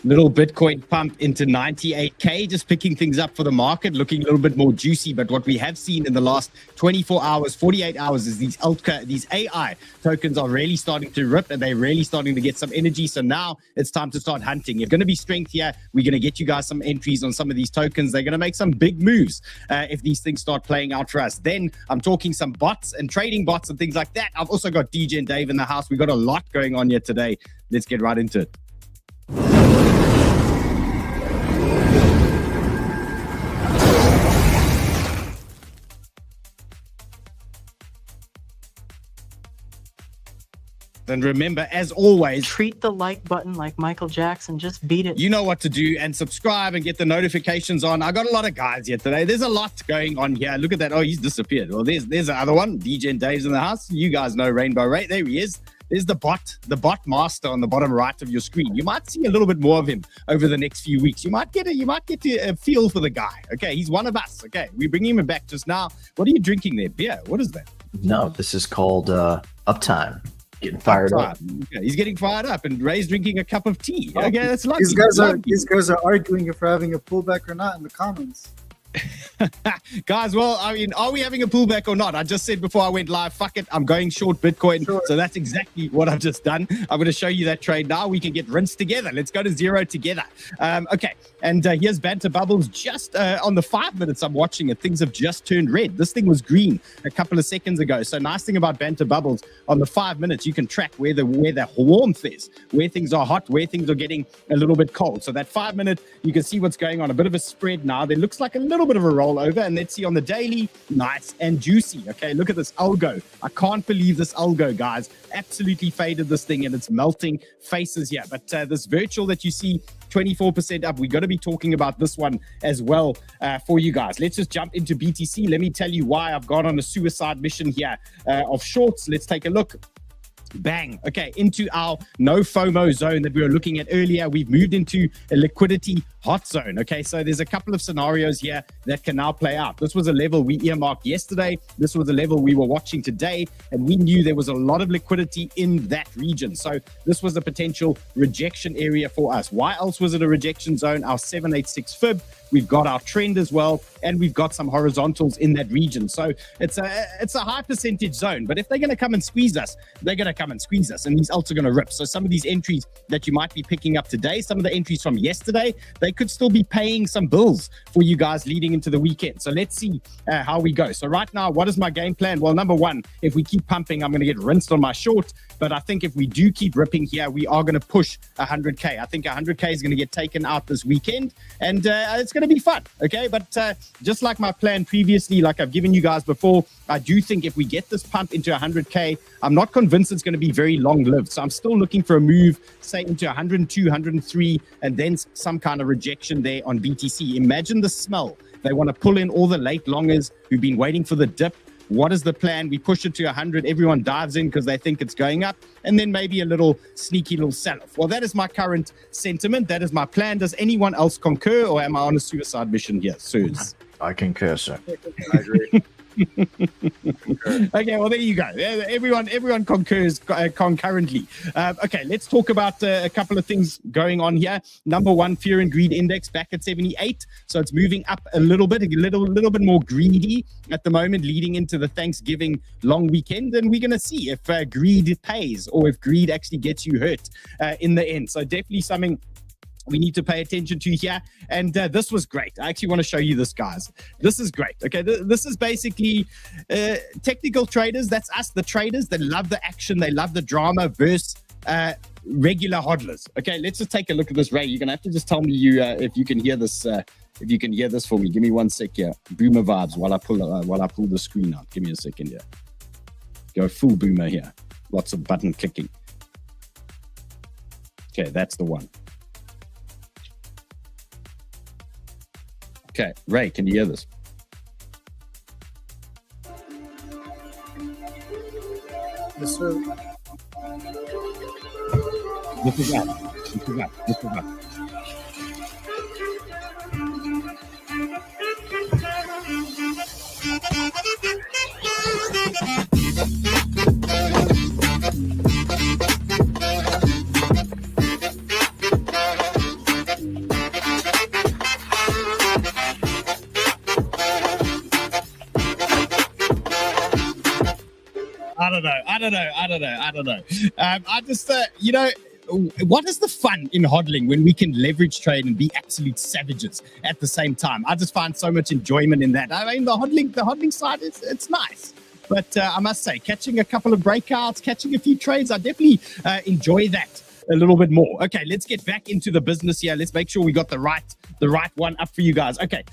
Little Bitcoin pump into 98K, just picking things up for the market, looking a little bit more juicy. But what we have seen in the last 24 hours, 48 hours is these AI tokens are really starting to rip, and they're really starting to get some energy. So now it's time to start hunting. There's going to be strength here. We're going to get you guys some entries on some of these tokens. They're going to make some big moves if these things start playing out for us. Then I'm talking some bots and trading bots and things like that. I've also got DJ and Dave in the house. We've got a lot going on here today. Let's get right into it. And remember, as always, treat the like button like Michael Jackson. Just beat it. You know what to do, and subscribe and get the notifications on. I got a lot of guys here today. There's a lot going on here. Look at that. Oh, he's disappeared. Well, there's the other one. DJ and Dave's in the house. You guys know Rainbow Ray. There he is. There's the bot master on the bottom right of your screen. You might see a little bit more of him over the next few weeks. You might get a feel for the guy. Okay, he's one of us. Okay, we bring him back just now. What are you drinking there? Beer? What is that? No, this is called Uptime. Getting fired up. Okay, he's getting fired up, and Ray's drinking a cup of tea. Okay, that's lucky. These guys are arguing if we're having a pullback or not in the comments. Guys, well, I mean, are we having a pullback or not? I just said before I went live, fuck it, I'm going short Bitcoin. Sure. So that's exactly what I've just done. I'm going to show you that trade now. We can get rinsed together. Let's go to zero together. Okay, and here's Banter Bubbles. Just on the 5 minutes I'm watching it, things have just turned red. This thing was green a couple of seconds ago. So nice thing about Banter Bubbles, on the 5 minutes, you can track where the warmth is, where things are hot, where things are getting a little bit cold. So that 5 minute, you can see what's going on. A bit of a spread now. There looks like a little bit of a rollover, and let's see on the daily, nice and juicy. Okay, look at this algo. I can't believe this algo, guys. Absolutely faded this thing, and it's melting faces here. But this virtual that you see 24% up, we got to be talking about this one as well for you guys. Let's just jump into BTC. Let me tell you why I've gone on a suicide mission here of shorts. Let's take a look. Bang. Okay, into our no FOMO zone that we were looking at earlier. We've moved into a liquidity hot zone. Okay, so there's a couple of scenarios here that can now play out. This was a level we earmarked yesterday. This was a level we were watching today, and we knew there was a lot of liquidity in that region. So this was a potential rejection area for us. Why else was it a rejection zone? Our 786 fib. We've got our trend as well, and we've got some horizontals in that region. So it's a high percentage zone. But if they're going to come and squeeze us, they're going to come and squeeze us, and these alts are going to rip. So some of these entries that you might be picking up today, some of the entries from yesterday, they could still be paying some bills for you guys leading into the weekend. So let's see how we go. So right now, what is my game plan? Well, number one, if we keep pumping, I'm going to get rinsed on my short. But I think if we do keep ripping here, we are going to push 100K. I think 100K is going to get taken out this weekend, and it's going to be fun. Okay, but just like my plan previously, like I've given you guys before, I do think if we get this pump into 100K, I'm not convinced it's going to be very long-lived. So I'm still looking for a move, say into 102, 103, and then some kind of rejection there on BTC. Imagine the smell. They want to pull in all the late longers who've been waiting for the dip. What is the plan? We push it to 100. Everyone dives in because they think it's going up, and then maybe a little sneaky little sell-off. Well, that is my current sentiment. That is my plan. Does anyone else concur, or am I on a suicide mission here, sirs? I concur, sir. I agree. Okay, well, there you go. Everyone concurs concurrently. Okay, let's talk about a couple of things going on here. Number one, fear and greed index back at 78. So it's moving up a little bit more greedy at the moment, leading into the Thanksgiving long weekend. And we're going to see if greed pays, or if greed actually gets you hurt in the end. So definitely something we need to pay attention to here. And this was great. I actually want to show you this, guys. This is great. Okay, this is basically technical traders. That's us, the traders that love the action, they love the drama versus regular hodlers. Okay, let's just take a look at this. Ray, you're gonna have to just tell me if you can hear this. If you can hear this for me, give me 1 sec here. Boomer vibes while I pull the screen out. Give me a second here. Go full boomer here. Lots of button clicking. Okay, that's the one. Okay, Ray, can you hear this? Yes, sir. This is up. This is up. This is up. I don't know. I just, what is the fun in hodling when we can leverage trade and be absolute savages at the same time? I just find so much enjoyment in that. I mean, the hodling side, it's nice. But I must say, catching a couple of breakouts, catching a few trades, I definitely enjoy that a little bit more. Okay, let's get back into the business here. Let's make sure we got the right one up for you guys. Okay,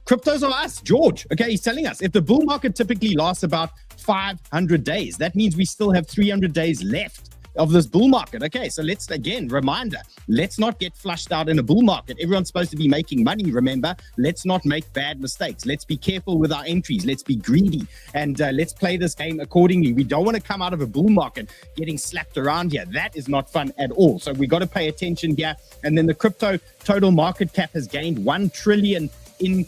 cryptos are us, George. Okay, he's telling us if the bull market typically lasts about 500 days, that means we still have 300 days left of this bull market. Okay, so let's, again, reminder, let's not get flushed out in a bull market. Everyone's supposed to be making money, remember? Let's not make bad mistakes. Let's be careful with our entries. Let's be greedy, and let's play this game accordingly. We don't want to come out of a bull market getting slapped around here. That is not fun at all. So we got to pay attention here. And then the crypto total market cap has gained 1 trillion in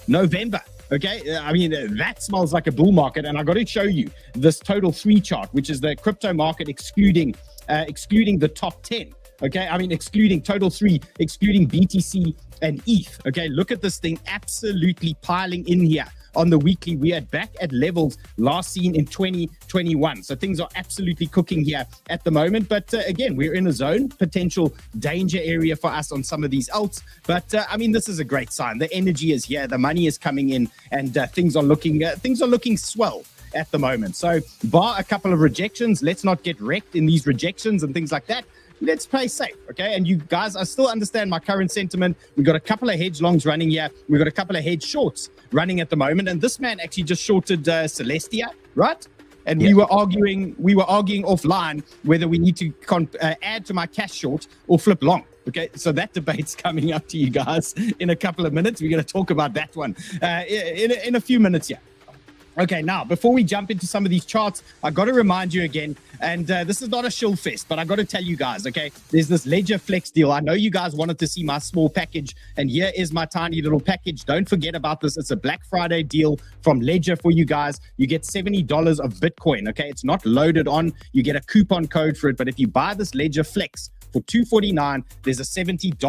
November. Okay, I mean, that smells like a bull market. And I got to show you this total 3 chart, which is the crypto market excluding the top 10. Okay, I mean, excluding total 3, excluding BTC and ETH. Okay, look at this thing absolutely piling in here. On the weekly, we are back at levels last seen in 2021. So things are absolutely cooking here at the moment. But again, we're in a zone, potential danger area for us on some of these alts. But I mean, this is a great sign. The energy is here, the money is coming in, and things are looking swell at the moment. So bar a couple of rejections, let's not get wrecked in these rejections and things like that. Let's play safe, okay? And you guys, I still understand my current sentiment. We've got a couple of hedge longs running here. We've got a couple of hedge shorts running at the moment. And this man actually just shorted 𝗨𝗪𝗧, right? And we were arguing offline whether we need to add to my cash short or flip long. Okay, so that debate's coming up to you guys in a couple of minutes. We're going to talk about that one in a few minutes here. Okay, now, before we jump into some of these charts, I got to remind you again, and this is not a shill fest, but I got to tell you guys, okay, there's this Ledger Flex deal. I know you guys wanted to see my small package, and here is my tiny little package. Don't forget about this. It's a Black Friday deal from Ledger for you guys. You get $70 of Bitcoin, okay? It's not loaded on. You get a coupon code for it, but if you buy this Ledger Flex for $249, there's a $70,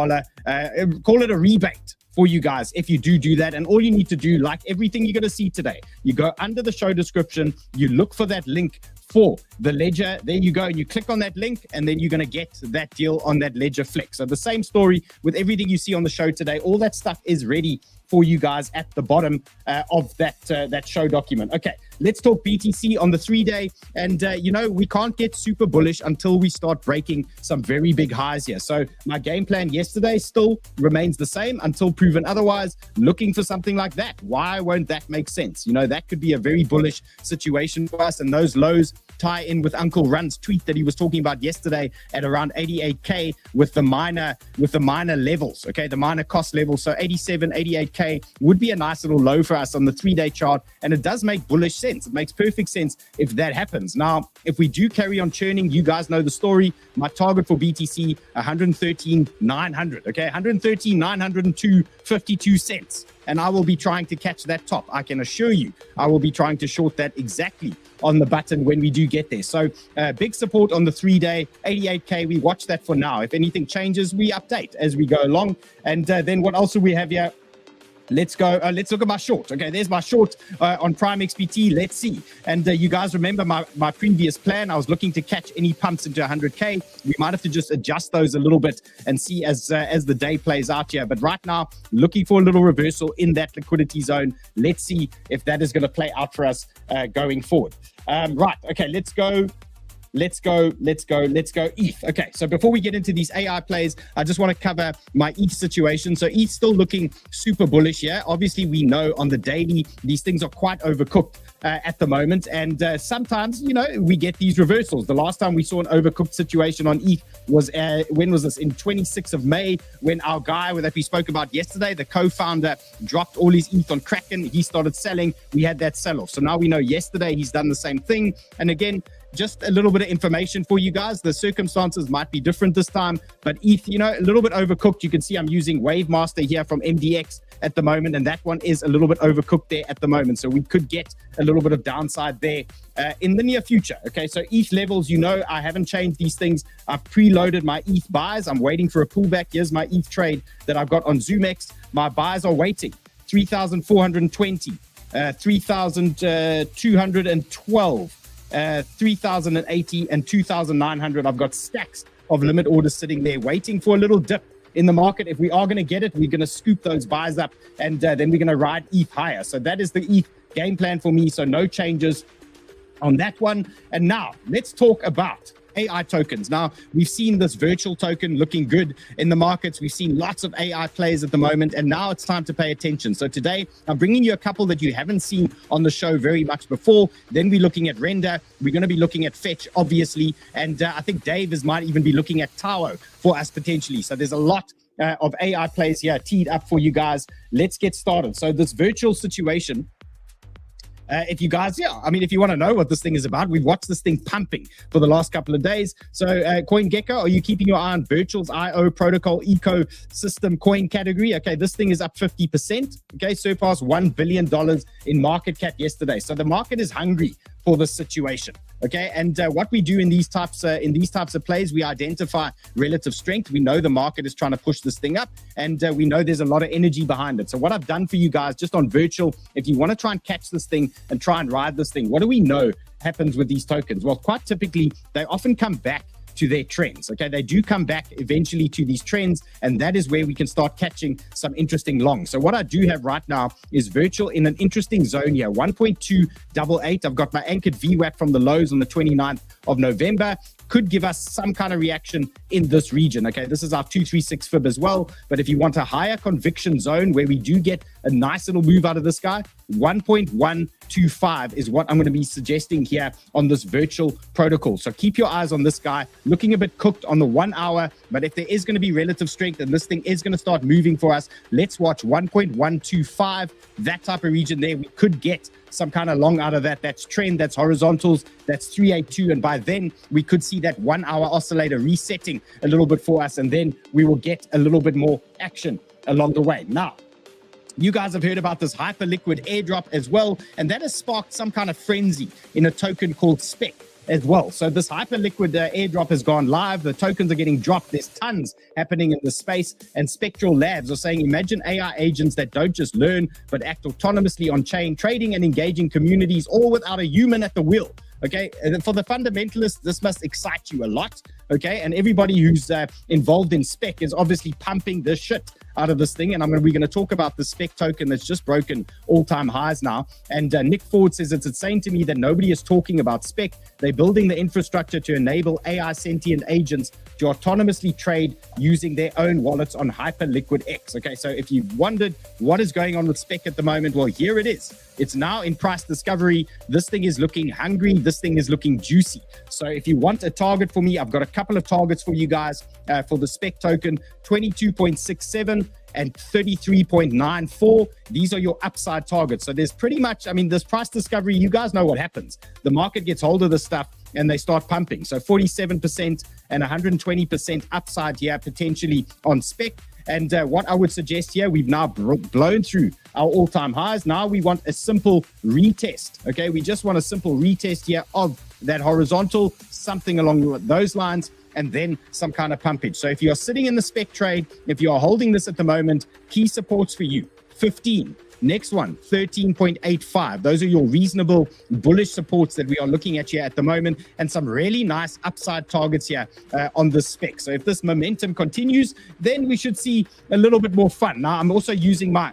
call it a rebate for you guys if you do that. And all you need to do, like everything you're going to see today, you go under the show description, you look for that link for the Ledger, there you go, and you click on that link, and then you're going to get that deal on that Ledger Flex. So the same story with everything you see on the show today. All that stuff is ready for you guys at the bottom of that show document. Okay, let's talk BTC on the 3-day. And, we can't get super bullish until we start breaking some very big highs here. So my game plan yesterday still remains the same until proven otherwise. Looking for something like that. Why won't that make sense? That could be a very bullish situation for us. And those lows tie in with Uncle Run's tweet that he was talking about yesterday at around 88K with the minor levels, okay, the minor cost levels. So 87, 88K would be a nice little low for us on the 3-day chart, and it does make bullish sense. It makes perfect sense if that happens. Now, if we do carry on churning, you guys know the story. My target for BTC, 113,900, okay, 113,902.52 cents. And I will be trying to catch that top. I can assure you, I will be trying to short that exactly on the button when we do get there. So big support on the 3-day, 88K. We watch that for now. If anything changes, we update as we go along. And then what else do we have here? Let's go. Let's look at my short. Okay, there's my short on Prime XBT. Let's see. And you guys remember my previous plan. I was looking to catch any pumps into 100K. We might have to just adjust those a little bit and see as the day plays out here. But right now, looking for a little reversal in that liquidity zone. Let's see if that is going to play out for us going forward. Right. Okay, let's go ETH. Okay, so before we get into these AI plays, I just want to cover my ETH situation. So ETH still looking super bullish here. Obviously, we know on the daily, these things are quite overcooked at the moment. And sometimes, we get these reversals. The last time we saw an overcooked situation on ETH was, when was this? In 26th of May, when our guy that we spoke about yesterday, the co-founder, dropped all his ETH on Kraken. He started selling. We had that sell-off. So now we know yesterday he's done the same thing. And again, just a little bit of information for you guys. The circumstances might be different this time, but ETH, a little bit overcooked. You can see I'm using Wavemaster here from MDX at the moment, and that one is a little bit overcooked there at the moment. So we could get a little bit of downside there in the near future. Okay, so ETH levels, I haven't changed these things. I've preloaded my ETH buys. I'm waiting for a pullback. Here's my ETH trade that I've got on ZoomX. My buys are waiting. 3,420, 3,212. 3,080 and 2,900. I've got stacks of limit orders sitting there waiting for a little dip in the market. If we are going to get it, we're going to scoop those buys up, and then we're going to ride ETH higher. So that is the ETH game plan for me. So no changes on that one. And now let's talk about AI tokens. Now, we've seen this virtual token looking good in the markets. We've seen lots of AI plays at the moment, and now it's time to pay attention. So today, I'm bringing you a couple that you haven't seen on the show very much before. Then we're looking at Render. We're going to be looking at Fetch, obviously. And I think Dave might even be looking at 𝗬𝗨 for us potentially. So there's a lot of AI plays here teed up for you guys. Let's get started. So this virtual situation, if you guys, if you want to know what this thing is about, we've watched this thing pumping for the last couple of days. So CoinGecko, are you keeping your eye on Virtual's IO protocol ecosystem coin category? Okay, this thing is up 50%. Okay, surpassed $1 billion in market cap yesterday. So the market is hungry for this situation. Okay, and what we do in these types of plays, we identify relative strength. We know the market is trying to push this thing up, and we know there's a lot of energy behind it. So what I've done for you guys just on Virtual, if you want to try and catch this thing and try and ride this thing, what do we know happens with these tokens? Well, quite typically, they often come back to their trends. Okay, they do come back eventually to these trends, and that is where we can start catching some interesting longs. So what I do have right now is Virtual in an interesting zone here, 1.288. I've got my anchored VWAP from the lows on the 29th of November. Could give us some kind of reaction in this region. Okay, this is our 236 fib as well. But if you want a higher conviction zone where we do get a nice little move out of this guy, 1.125 is what I'm going to be suggesting here on this Virtual protocol. So keep your eyes on this guy, looking a bit cooked on the 1 hour. But if there is going to be relative strength and this thing is going to start moving for us, let's watch 1.125, that type of region there. We could get some kind of long out of that. That's trend, that's horizontals, that's 382, and by then we could see that 1 hour oscillator resetting a little bit for us, and then we will get a little bit more action along the way. Now, you guys have heard about this Hyperliquid airdrop as well, and that has sparked some kind of frenzy in a token called SPEC as well. So this Hyperliquid airdrop has gone live. The tokens are getting dropped. There's tons happening in the space, and Spectral Labs are saying, imagine AI agents that don't just learn, but act autonomously on chain, trading and engaging communities, all without a human at the wheel. Okay, and for the fundamentalists, this must excite you a lot. Okay, and everybody who's involved in SPEC is obviously pumping the shit out of this thing. And we're going to talk about the SPEC token that's just broken all-time highs now. And Nick Ford says it's saying to me that nobody is talking about SPEC. They're building the infrastructure to enable AI sentient agents to autonomously trade using their own wallets on Hyperliquid X. Okay, so if you've wondered what is going on with SPEC at the moment, well, here it is. It's now in price discovery. This thing is looking hungry. This thing is looking juicy. So if you want a target for me, I've got a couple of targets for you guys for the SPEC token, 22.67 and 33.94. These are your upside targets. So there's pretty much, this price discovery, you guys know what happens. The market gets hold of this stuff and they start pumping. So 47% and 120% upside here potentially on SPEC. And what I would suggest here, we've now blown through our all-time highs. Now we want a simple retest. Okay, we just want a simple retest here of that horizontal, something along those lines, and then some kind of pumpage. So if you're sitting in the SPEC trade, if you are holding this at the moment, key supports for you, 15. Next one, 13.85. Those are your reasonable bullish supports that we are looking at here at the moment, and some really nice upside targets here on the SPEC. So if this momentum continues, then we should see a little bit more fun. Now, I'm also using my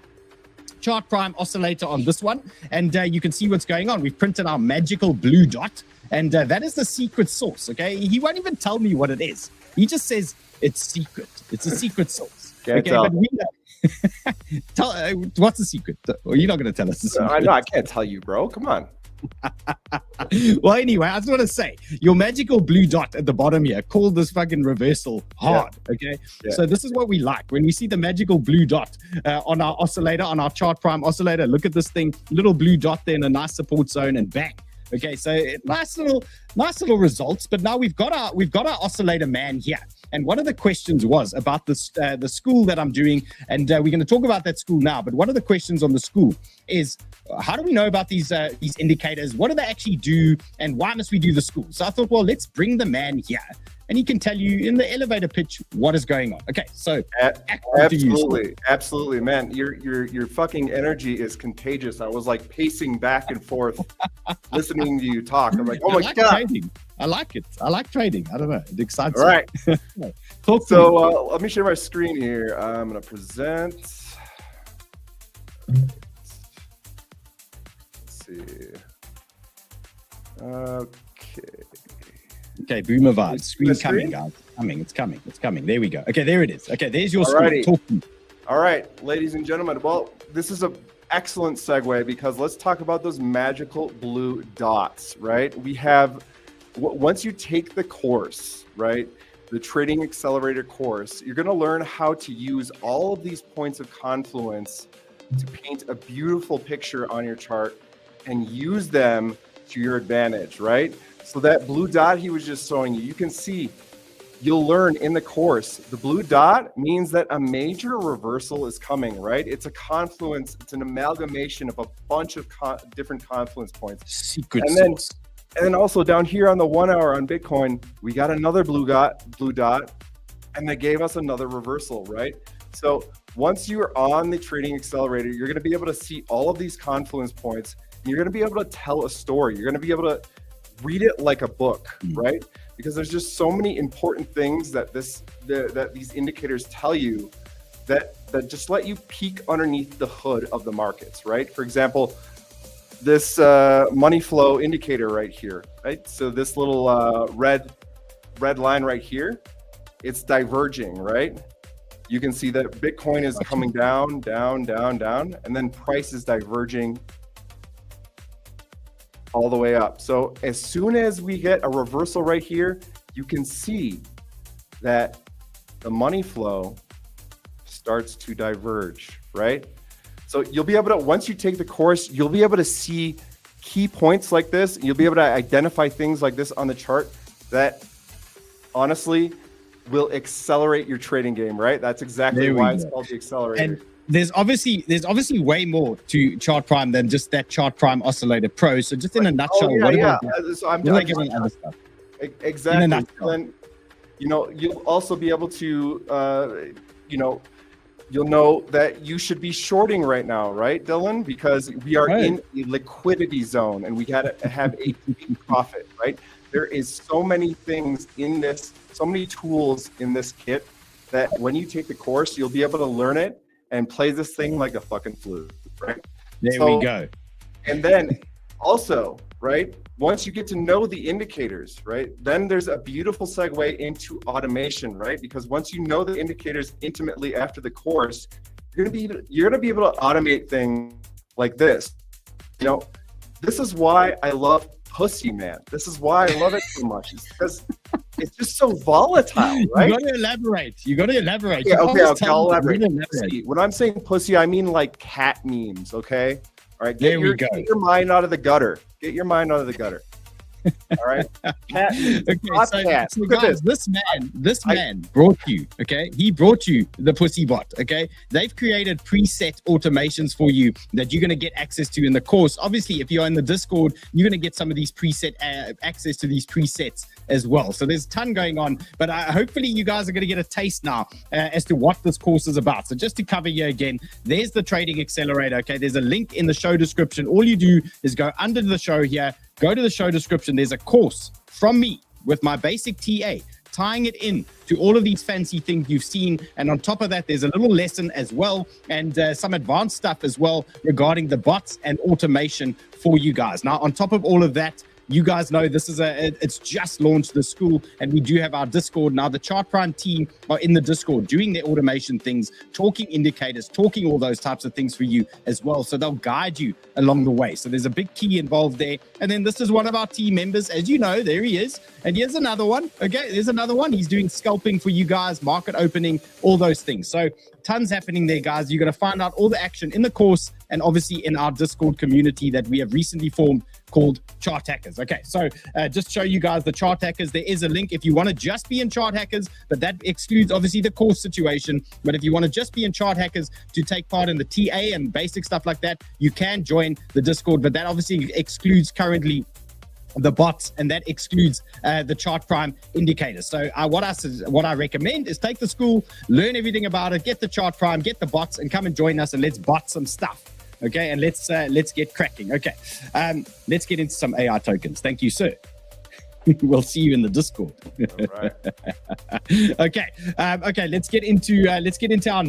chart prime oscillator on this one, and you can see what's going on. We've printed our magical blue dot, and that is the secret sauce. Okay, he won't even tell me what it is. He just says it's secret. It's a secret sauce. Okay, but we what's the secret? Well, you're not going to tell us the secret. I know, I can't tell you, bro. Come on. Well, anyway, I just want to say your magical blue dot at the bottom here, called this fucking reversal hard. Okay, so this is what we like when we see the magical blue dot on our oscillator, on our chart prime oscillator. Look at this thing, little blue dot there in a nice support zone, and bang. Okay, so nice little results. But now we've got our oscillator man here. And one of the questions was about this the school that I'm doing, and we're going to talk about that school now. But one of the questions on the school is, how do we know about these indicators? What do they actually do, and why must we do the school? So I thought, well, let's bring the man here and he can tell you in the elevator pitch what is going on. Okay, so absolutely, man. Your fucking energy is contagious. I was like pacing back and forth, listening to you talk. I'm like, oh my god, trading. I like it. I like trading. I don't know. It excites me. All right. So let me share my screen here. I'm gonna present. Let's see. Okay, boomer vibes. Screen coming, guys. It's coming. There we go. Okay, there it is. Okay, there's your screen. Talking. All right, ladies and gentlemen. Well, this is an excellent segue because let's talk about those magical blue dots, right? We have, once you take the course, right, the Trading Accelerator course, you're going to learn how to use all of these points of confluence to paint a beautiful picture on your chart and use them to your advantage, right? So that blue dot he was just showing you, you can see, you'll learn in the course, the blue dot means that a major reversal is coming, right? It's a confluence, it's an amalgamation of a bunch of different confluence points. And then also down here on the 1 hour on Bitcoin, we got another blue dot, and they gave us another reversal, right? So once you're on the Trading Accelerator, you're gonna be able to see all of these confluence points. You're going to be able to tell a story. You're going to be able to read it like a book, right? Because there's just so many important things that these indicators tell you that just let you peek underneath the hood of the markets, right? For example, this money flow indicator right here, right? So this little red line right here, it's diverging, right? You can see that Bitcoin is coming down, and then price is diverging all the way up. So as soon as we get a reversal right here, you can see that the money flow starts to diverge, right? So you'll be able to, once you take the course, you'll be able to see key points like this. You'll be able to identify things like this on the chart that honestly will accelerate your trading game, right? That's exactly why it's called the accelerator. And there's obviously way more to Chart Prime than just that Chart Prime Oscillator Pro. So just in a nutshell, So I'm giving other stuff. Exactly. Then, you'll also be able to, you'll know that you should be shorting right now, right, Dylan? Because we are in a liquidity zone and we got to have a profit, right? There is so many things in this, so many tools in this kit that when you take the course, you'll be able to learn it and play this thing like a fucking flute, right? There we go. And then also, right, once you get to know the indicators, right, then there's a beautiful segue into automation, right? Because once you know the indicators intimately after the course, you're gonna be able to automate things like this. This is why I love 𝗨𝗪𝗏, man. This is why I love it so much. It's because it's just so volatile, right? You got to elaborate. Yeah, okay, I'll elaborate. When I'm saying pussy, I mean like cat memes, okay? All right, get your mind out of the gutter. Get your mind out of the gutter. All right. Cat memes. Okay, so guys, this man brought you, okay? He brought you the pussy bot, okay? They've created preset automations for you that you're going to get access to in the course. Obviously, if you're in the Discord, you're going to get some of these preset access to these presets as well. So there's a ton going on, but hopefully you guys are going to get a taste now as to what this course is about. So just to cover you again, there's the Trading Accelerator, okay? There's a link in the show description. All you do is go under the show here, go to the show description. There's a course from me with my basic TA, tying it in to all of these fancy things you've seen. And on top of that, there's a little lesson as well and some advanced stuff as well regarding the bots and automation for you guys. Now, on top of all of that, you guys know this is it's just launched the school, and we do have our Discord now. The Chart Prime team are in the Discord doing their automation things, talking indicators, talking all those types of things for you as well. So they'll guide you along the way. So there's a big key involved there. And then this is one of our team members, as you know, there he is. And here's another one. Okay, there's another one. He's doing scalping for you guys, market opening, all those things. So tons happening there, guys. You're going to find out all the action in the course and obviously in our Discord community that we have recently formed called Chart Hackers. Okay, so just show you guys the Chart Hackers. There is a link if you want to just be in Chart Hackers, but that excludes obviously the course situation. But if you want to just be in Chart Hackers to take part in the TA and basic stuff like that, you can join the Discord, but that obviously excludes currently the bots, and that excludes the chart prime indicator. So what I recommend is take the school, learn everything about it, get the chart prime, get the bots, and come and join us, and let's bot some stuff. Okay, and let's get cracking. Okay, let's get into some AI tokens. Thank you, sir. We'll see you in the Discord. All right. Okay, let's get into our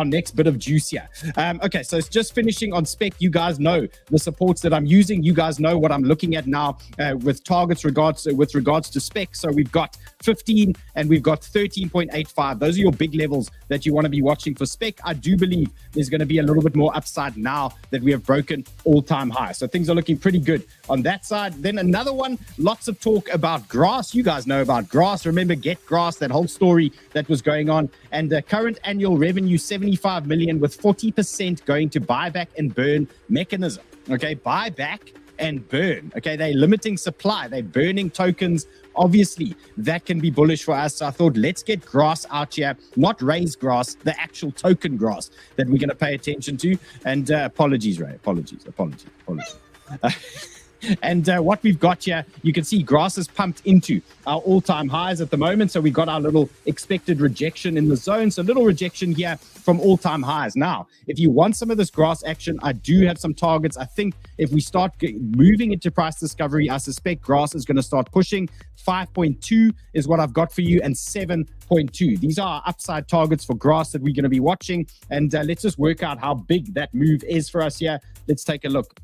next bit of juice here. Okay, so it's just finishing on spec. You guys know the supports that I'm using. You guys know what I'm looking at now with targets with regards to spec. So we've got 15 and we've got 13.85. Those are your big levels that you want to be watching for spec. I do believe there's going to be a little bit more upside now that we have broken all-time high. So things are looking pretty good on that side. Then another one, lots of talk about grass. You guys know about grass. Remember Get Grass, that whole story that was going on. And the current annual revenue, 75 million, with 40% going to buyback and burn mechanism. Okay, buyback and burn. Okay, they're limiting supply. They're burning tokens. Obviously, that can be bullish for us. So I thought, let's get grass out here, not raise grass, the actual token grass that we're going to pay attention to. And apologies, Ray. Apologies. And what we've got here, you can see grass is pumped into our all-time highs at the moment. So we got our little expected rejection in the zone. So little rejection here from all-time highs. Now, if you want some of this grass action, I do have some targets. I think if we start moving into price discovery, I suspect grass is going to start pushing. 5.2 is what I've got for you, and 7.2. These are our upside targets for grass that we're going to be watching. And let's just work out how big that move is for us here. Let's take a look.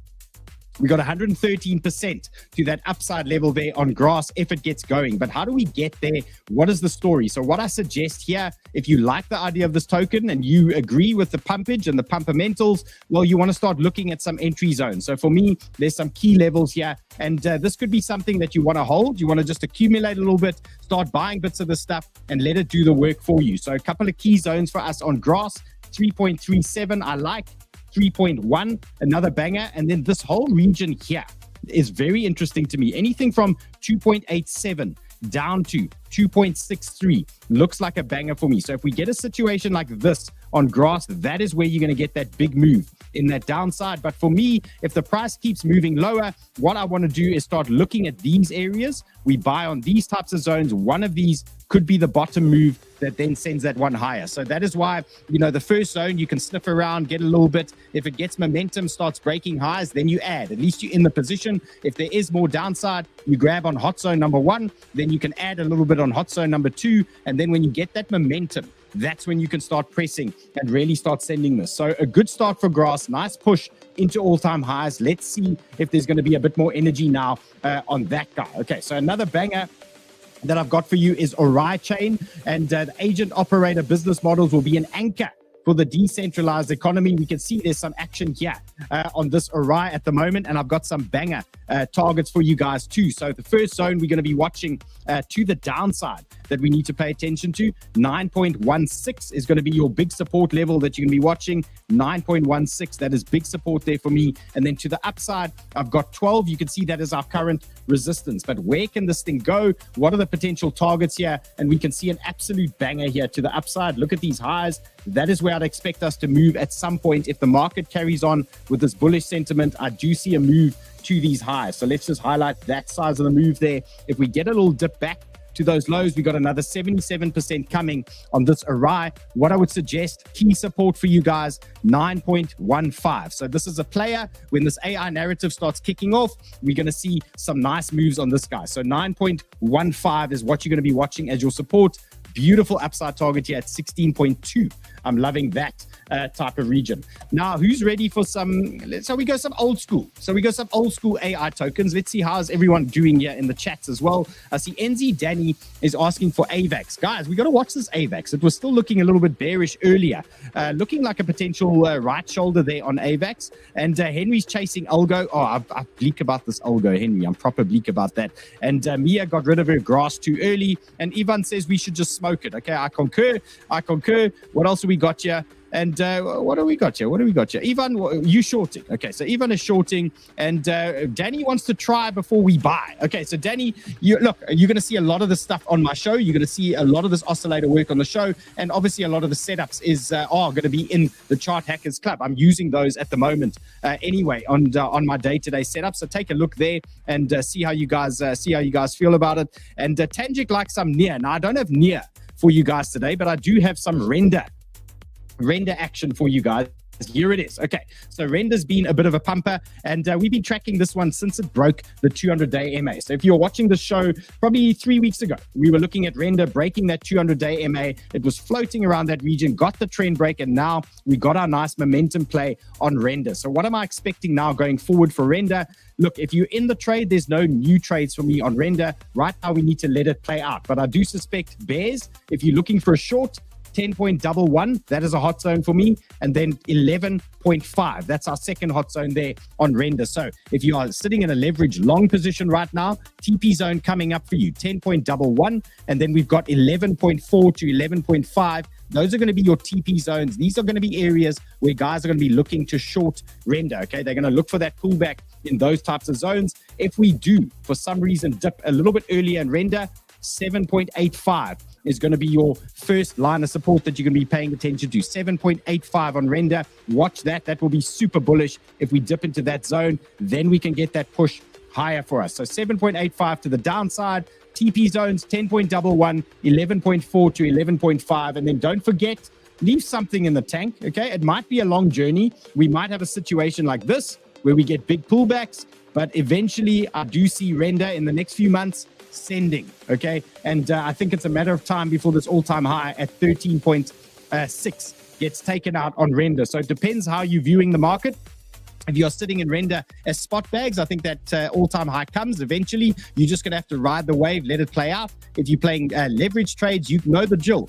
We got 113% to that upside level there on grass if it gets going. But how do we get there? What is the story? So what I suggest here, if you like the idea of this token and you agree with the pumpage and the pumpamentals, well, you want to start looking at some entry zones. So for me, there's some key levels here. And this could be something that you want to hold. You want to just accumulate a little bit, start buying bits of the stuff and let it do the work for you. So a couple of key zones for us on grass, 3.37, I like. 3.1, another banger. And then this whole region here is very interesting to me. Anything from 2.87 down to 2.63 looks like a banger for me. So if we get a situation like this on grass, that is where you're going to get that big move in that downside. But for me, if the price keeps moving lower, what I want to do is start looking at these areas. We buy on these types of zones. One of these could be the bottom move that then sends that one higher. So that is why, you know, the first zone, you can sniff around, get a little bit. If it gets momentum, starts breaking highs, then you add. At least you're in the position. If there is more downside, you grab on hot zone number 1, then you can add a little bit on hot zone number 2. And then when you get that momentum, that's when you can start pressing and really start sending this. So a good start for grass, nice push into all-time highs. Let's see if there's going to be a bit more energy now on that guy. Okay, so another banger that I've got for you is Ori chain, and the agent operator business models will be an anchor for the decentralized economy. We can see there's some action here on this Ori at the moment, and I've got some banger targets for you guys too. So the first zone we're going to be watching to the downside that we need to pay attention to. 9.16 is going to be your big support level that you're going to be watching. 9.16, that is big support there for me. And then to the upside, I've got 12. You can see that is our current resistance. But where can this thing go? What are the potential targets here? And we can see an absolute banger here to the upside. Look at these highs. That is where I'd expect us to move at some point. If the market carries on with this bullish sentiment, I do see a move to these highs. So let's just highlight that size of the move there. If we get a little dip back to those lows, we got another 77% coming on this Ori. What I would suggest, key support for you guys, 9.15. So this is a player. When this AI narrative starts kicking off, we're going to see some nice moves on this guy. So 9.15 is what you're going to be watching as your support. Beautiful upside target here at 16.2. I'm loving that type of region. Now, who's ready for some? So we go some old school. AI tokens. Let's see how's everyone doing here in the chats as well. I see NZ Danny is asking for AVAX. Guys, we got to watch this AVAX. It was still looking a little bit bearish earlier, looking like a potential right shoulder there on AVAX. And Henry's chasing Algo. Oh, I'm bleak about this Algo, Henry. I'm proper bleak about that. And Mia got rid of her grass too early. And Ivan says we should just smoke it. Okay, I concur. What else have we got here? And what do we got here? Ivan, you shorting. Okay, so Ivan is shorting, and Danny wants to try before we buy. Okay, so Danny, you're going to see a lot of this stuff on my show. You're going to see a lot of this oscillator work on the show, and obviously a lot of the setups are going to be in the Chart Hackers Club. I'm using those at the moment anyway on my day-to-day setup. So take a look there and see how you guys feel about it. And Tangic likes some near. Now I don't have near for you guys today, but I do have some render action for you guys. Here it is. Okay, so render's been a bit of a pumper, and we've been tracking this one since it broke the 200-day MA. So if you're watching the show probably 3 weeks ago, we were looking at render breaking that 200-day MA. It was floating around that region, got the trend break, and now we got our nice momentum play on render. So what am I expecting now going forward for render? Look, if you're in the trade, there's no new trades for me on render. Right now, we need to let it play out. But I do suspect bears, if you're looking for a short, 10.11, that is a hot zone for me. And then 11.5, that's our second hot zone there on render. So if you are sitting in a leverage long position right now, TP zone coming up for you, 10.11. And then we've got 11.4 to 11.5. Those are going to be your TP zones. These are going to be areas where guys are going to be looking to short render. Okay, they're going to look for that pullback in those types of zones. If we do, for some reason, dip a little bit earlier in render, 7.85 is going to be your first line of support that you're going to be paying attention to. 7.85 on render. Watch that. That will be super bullish. If we dip into that zone, then we can get that push higher for us. So 7.85 to the downside. TP zones, 10.11, 11.4 to 11.5. And then don't forget, leave something in the tank, okay? It might be a long journey. We might have a situation like this where we get big pullbacks, but eventually I do see render in the next few months sending, okay? And I think it's a matter of time before this all-time high at 13.6 gets taken out on render. So it depends how you're viewing the market. If you're sitting in render as spot bags, I think that all-time high comes eventually. You're just going to have to ride the wave, let it play out. If you're playing leverage trades, you know the drill.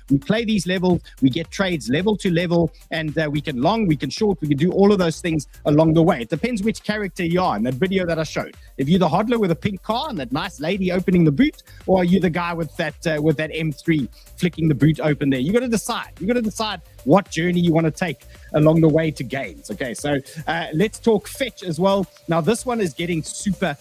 We play these levels, we get trades level to level, and we can long, we can short, we can do all of those things along the way. It depends which character you are in that video that I showed. If you're the hodler with a pink car and that nice lady opening the boot, or are you the guy with that M3 flicking the boot open there? You got to decide. You got to decide what journey you want to take along the way to gains. Okay, so let's talk fetch as well. Now, this one is getting super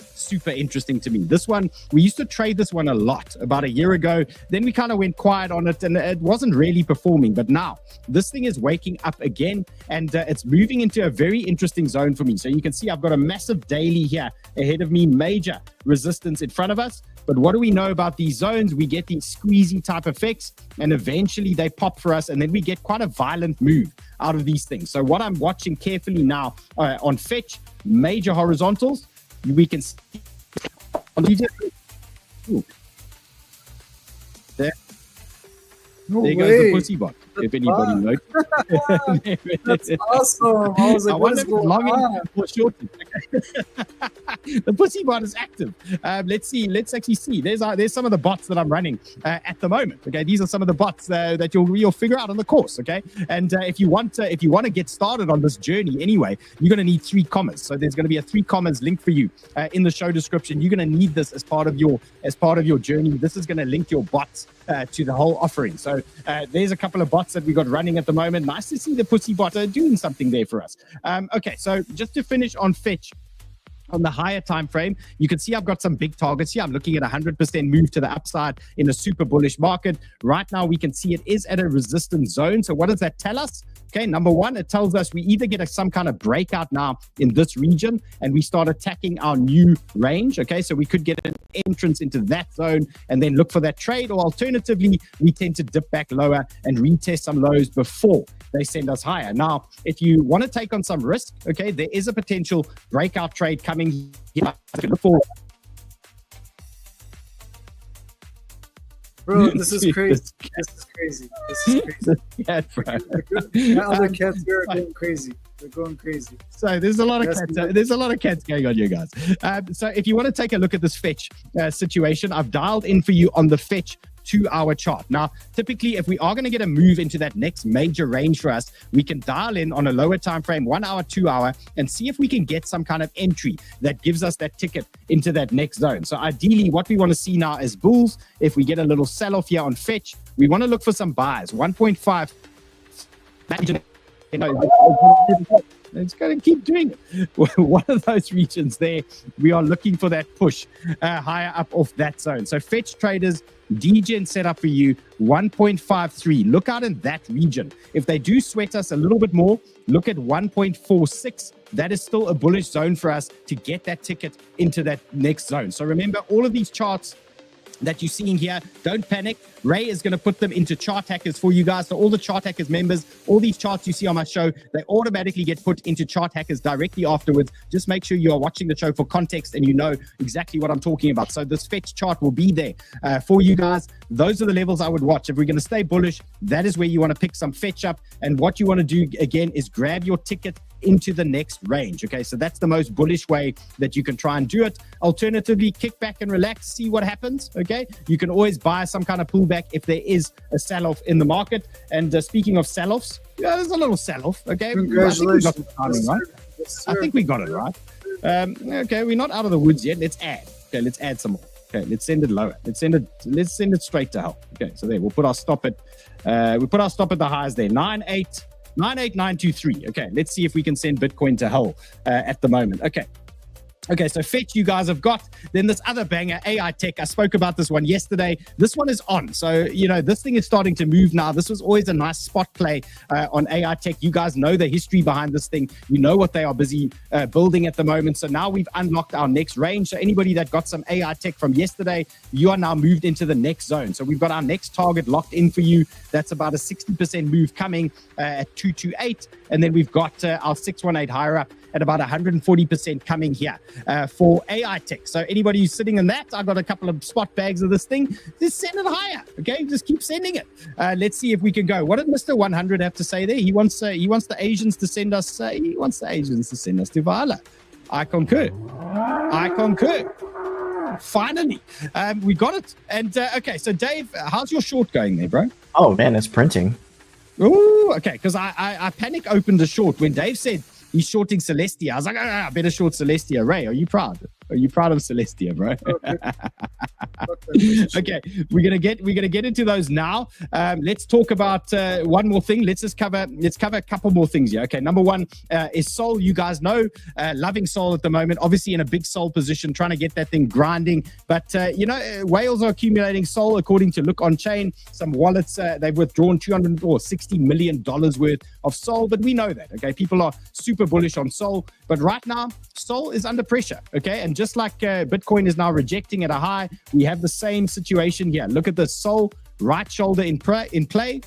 interesting to me. This one, we used to trade this one a lot about a year ago. Then we kind of went quiet on it and it wasn't really performing. But now this thing is waking up again and it's moving into a very interesting zone for me. So you can see I've got a massive daily here ahead of me, major resistance in front of us. But what do we know about these zones? We get these squeezy type effects and eventually they pop for us and then we get quite a violent move out of these things. So what I'm watching carefully now on fetch, major horizontals, we can see there. No there way. goes the pussy bot, if anybody knows. That's awesome. I was like, what is going on? The pussy bot is active. Let's see. Let's actually see. There's some of the bots that I'm running at the moment. Okay, these are some of the bots that you'll figure out on the course. Okay, and if you want to get started on this journey anyway, you're going to need 3 commas. So there's going to be a 3 commas link for you in the show description. You're going to need this as part of your journey. This is going to link your bots to the whole offering. So there's a couple of bots that we got running at the moment. Nice to see the pussy bot doing something there for us. Okay, so just to finish on fetch, on the higher time frame, you can see I've got some big targets here. I'm looking at 100% move to the upside in a super bullish market. Right now, we can see it is at a resistance zone. So what does that tell us? Okay, number one, it tells us we either get some kind of breakout now in this region and we start attacking our new range. Okay, so we could get an entrance into that zone and then look for that trade, or alternatively, we tend to dip back lower and retest some lows before they send us higher. Now, if you want to take on some risk, okay, there is a potential breakout trade coming here. Look for. Bro, this is crazy. This is crazy. Yeah, bro. The other cats here are going crazy. They're going crazy. So there's a lot of cats. There's a lot of cats going on here, guys. So if you want to take a look at this fetch situation, I've dialed in for you on the fetch 2-hour chart. Now, typically, if we are going to get a move into that next major range for us, we can dial in on a lower time frame, 1 hour, 2 hour, and see if we can get some kind of entry that gives us that ticket into that next zone. So ideally, what we want to see now is bulls. If we get a little sell-off here on fetch, we want to look for some buys. 1.5 It's going to keep doing it. One of those regions there, we are looking for that push higher up off that zone. So fetch traders, DGen set up for you 1.53. Look out in that region. If they do sweat us a little bit more, look at 1.46. That is still a bullish zone for us to get that ticket into that next zone. So remember, all of these charts that you're seeing here, don't panic. Ray is going to put them into chart hackers for you guys. So all the chart hackers members, all these charts you see on my show, they automatically get put into chart hackers directly afterwards. Just make sure you are watching the show for context and you know exactly what I'm talking about. So this fetch chart will be there for you guys. Those are the levels I would watch. If we're going to stay bullish, that is where you want to pick some fetch up. And what you want to do again is grab your ticket into the next range. Okay, so that's the most bullish way that you can try and do it. Alternatively, kick back and relax, see what happens. Okay, you can always buy some kind of pullback if there is a sell-off in the market. And speaking of sell-offs, yeah, there's a little sell-off. Okay, Congratulations. I think we got the timing right. I think we got it right. Okay, we're not out of the woods yet. Let's add. Okay, let's add some more. Okay, let's send it lower. Let's send it straight to hell. Okay, so there, we'll put our stop at the highs there. 98923. Okay, let's see if we can send Bitcoin to hell at the moment. Okay, so fetch you guys have got. Then this other banger, AI Tech. I spoke about this one yesterday. This one is on. So, you know, this thing is starting to move now. This was always a nice spot play on AI Tech. You guys know the history behind this thing. You know what they are busy building at the moment. So now we've unlocked our next range. So anybody that got some AI Tech from yesterday, you are now moved into the next zone. So we've got our next target locked in for you. That's about a 60% move coming at 228. And then we've got our 618 higher up at about 140% coming here for AI Tech. So anybody who's sitting in that, I've got a couple of spot bags of this thing. Just send it higher, okay? Just keep sending it. Let's see if we can go. What did Mr. 100 have to say there? He wants the Asians to send us. He wants the Asians to send us to 𝗲𝗏. I concur. Finally, we got it. And okay, so Dave, how's your short going there, bro? Oh man, it's printing. Oh, okay. Because I panic opened a short when Dave said he's shorting Celestia. I was like, I better short Celestia. Ray, are you proud? Are you proud of Celestia, bro? Okay, we're gonna get into those now. Let's talk about one more thing. Let's cover a couple more things here. Okay, number one is Sol. You guys know, loving Sol at the moment. Obviously in a big Sol position, trying to get that thing grinding. But whales are accumulating Sol according to Look on Chain. Some wallets they've withdrawn $260 million worth of Sol. But we know that. Okay, people are super bullish on Sol. But right now, Sol is under pressure. Okay, and just like Bitcoin is now rejecting at a high, we have the same situation here. Look at the Sol right shoulder in play.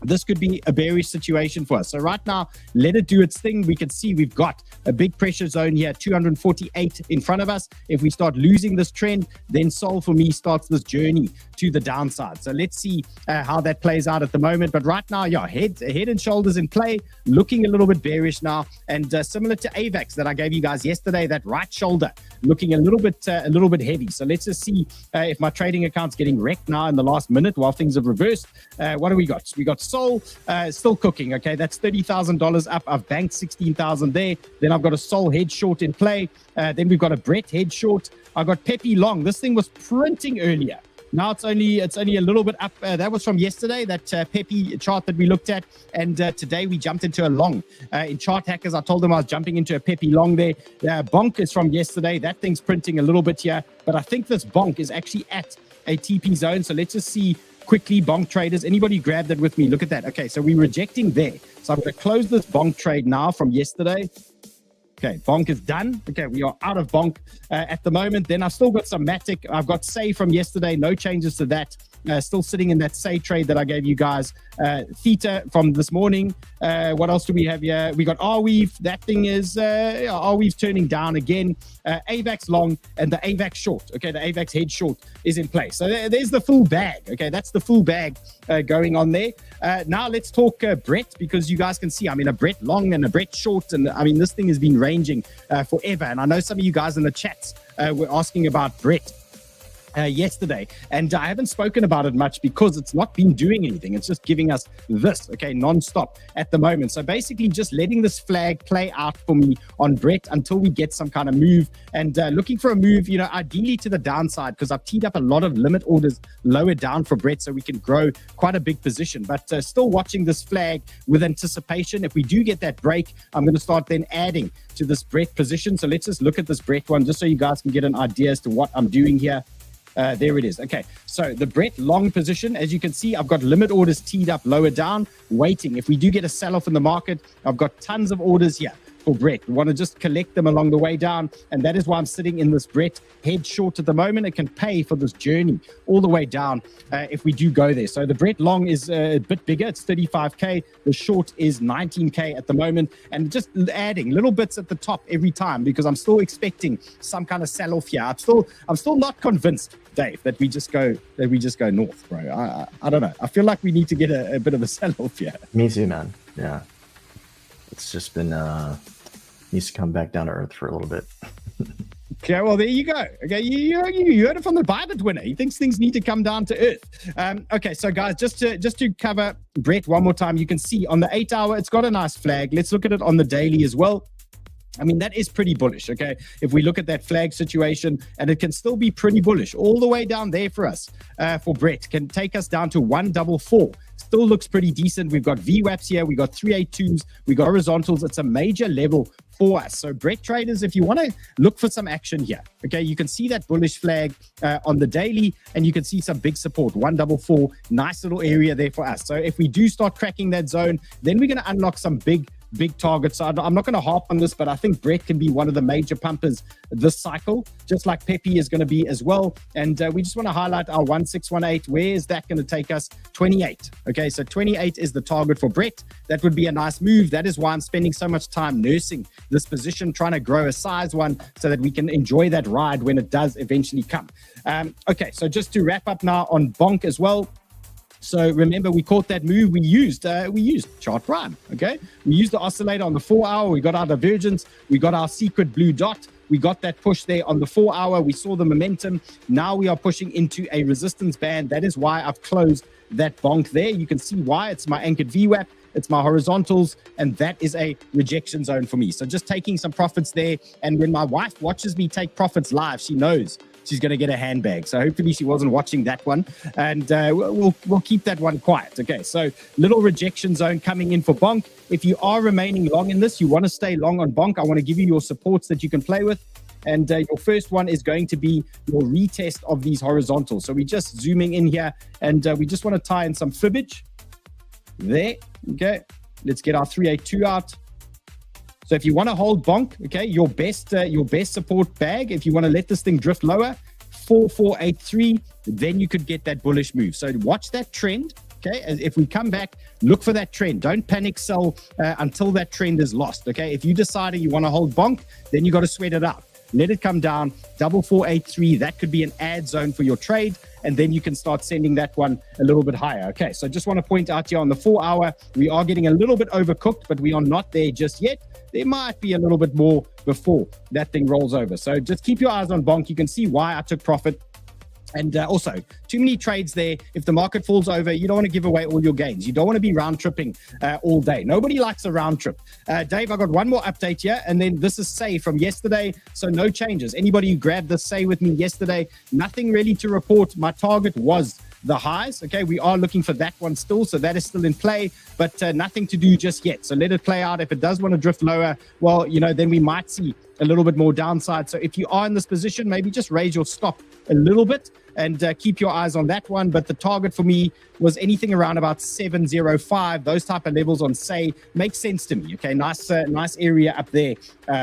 This could be a bearish situation for us. So right now, let it do its thing. We can see we've got a big pressure zone here, 248 in front of us. If we start losing this trend, then Sol for me starts this journey to the downside. So let's see how that plays out at the moment. But right now, yeah, head and shoulders in play, looking a little bit bearish now. And similar to AVAX that I gave you guys yesterday, that right shoulder looking a little bit heavy. So let's just see if my trading account's getting wrecked now in the last minute while things have reversed. What do we got? We got Sol still cooking. Okay, that's $30,000 up. I've banked 16,000 there. Then I've got a Sol head short in play. Then we've got a Brett head short. I got Peppy long. This thing was printing earlier. Now it's only a little bit up. That was from yesterday, that Peppy chart that we looked at. And today we jumped into a long. In Chart Hackers, I told them I was jumping into a Peppy long there. Bonk is from yesterday. That thing's printing a little bit here. But I think this bonk is actually at a TP zone. So let's just see quickly, bonk traders. Anybody grab that with me? Look at that. Okay, so we're rejecting there. So I'm going to close this bonk trade now from yesterday. Okay, bonk is done. Okay, we are out of bonk at the moment. Then I've still got some Matic. I've got Say from yesterday. No changes to that. Still sitting in that Say trade that I gave you guys. Theta from this morning. What else do we have here? We got Arweave. That thing is Arweave's turning down again. AVAX long and the AVAX short. Okay, the AVAX head short is in place. So there's the full bag. Okay, that's the full bag going on there. Now let's talk Brett, because you guys can see I'm in a Brett long and a Brett short. And I mean, this thing has been ranging forever. And I know some of you guys in the chats were asking about Brett. yesterday, and I haven't spoken about it much because it's not been doing anything. It's just giving us this, okay, non-stop at the moment. So basically just letting this flag play out for me on Brett until we get some kind of move, and looking for a move, you know, ideally to the downside, because I've teed up a lot of limit orders lower down for Brett so we can grow quite a big position. But still watching this flag with anticipation. If we do get that break, I'm going to start then adding to this Brett position. So let's just look at this Brett one just so you guys can get an idea as to what I'm doing here. There it is. Okay, so the Brett long position, as you can see, I've got limit orders teed up lower down, waiting. If we do get a sell-off in the market, I've got tons of orders here for Brett. We want to just collect them along the way down, and that is why I'm sitting in this Brett head short at the moment. It can pay for this journey all the way down if we do go there. So the Brett long is a bit bigger. It's 35K. The short is 19K at the moment, and just adding little bits at the top every time because I'm still expecting some kind of sell-off here. I'm still not convinced, Dave, that we just go north, bro. I don't know. I feel like we need to get a bit of a sell-off here. Me too, man. Yeah. It's just been needs to come back down to earth for a little bit. Okay, well, there you go. Okay, you heard it from the ByBit winner. He thinks things need to come down to earth. Okay, so guys, just to cover Brett one more time, you can see on the 8 hour, it's got a nice flag. Let's look at it on the daily as well. I mean, that is pretty bullish, okay? If we look at that flag situation, and it can still be pretty bullish all the way down there for us, for Brett, can take us down to 144. Still looks pretty decent. We've got VWAPs here. We got 382s. We got horizontals. It's a major level for us. So Brett traders, if you want to look for some action here, okay, you can see that bullish flag on the daily, and you can see some big support, 144, nice little area there for us. So if we do start cracking that zone, then we're going to unlock some big targets. So I'm not going to harp on this, but I think Brett can be one of the major pumpers this cycle, just like Pepe is going to be as well. And we just want to highlight our 1618. Where is that going to take us? 28. Okay, so 28 is the target for Brett. That would be a nice move. That is why I'm spending so much time nursing this position, trying to grow a size one so that we can enjoy that ride when it does eventually come. Okay, so just to wrap up now on Bonk as well. So remember, we caught that move. We used chart prime. Okay, we used the oscillator on the 4 hour. We got our divergence. We got our secret blue dot. We got that push there on the 4 hour. We saw the momentum. Now we are pushing into a resistance band. That is why I've closed that bonk there. You can see why. It's my anchored VWAP. It's my horizontals, and that is a rejection zone for me. So just taking some profits there. And when my wife watches me take profits live, she knows she's going to get a handbag. So hopefully she wasn't watching that one, and we'll keep that one quiet. Okay, so little rejection zone coming in for Bonk. If you are remaining long in this, you want to stay long on Bonk, I want to give you your supports that you can play with. And your first one is going to be your retest of these horizontals. So we're just zooming in here, and we just want to tie in some fibbage there. Okay, let's get our 382 out. So if you want to hold Bonk, okay, your best support bag, if you want to let this thing drift lower, 4483, then you could get that bullish move. So watch that trend. Okay, if we come back, look for that trend. Don't panic sell until that trend is lost. Okay, if you decide you want to hold Bonk, then you got to sweat it out. Let it come down, 4483. That could be an ad zone for your trade, and then you can start sending that one a little bit higher. Okay, so just want to point out here on the 4 hour, we are getting a little bit overcooked, but we are not there just yet. There might be a little bit more before that thing rolls over. So just keep your eyes on Bonk. You can see why I took profit. And also, too many trades there. If the market falls over, you don't want to give away all your gains. You don't want to be round tripping all day. Nobody likes a round trip. Dave, I got one more update here, and then this is Say from yesterday. So no changes. Anybody who grabbed the Say with me yesterday, nothing really to report. My target was the highs. Okay, we are looking for that one still, so that is still in play, but nothing to do just yet. So let it play out. If it does want to drift lower, well, you know, then we might see a little bit more downside. So if you are in this position, maybe just raise your stop a little bit and keep your eyes on that one. But the target for me was anything around about 705. Those type of levels on Say makes sense to me. Okay, nice area up there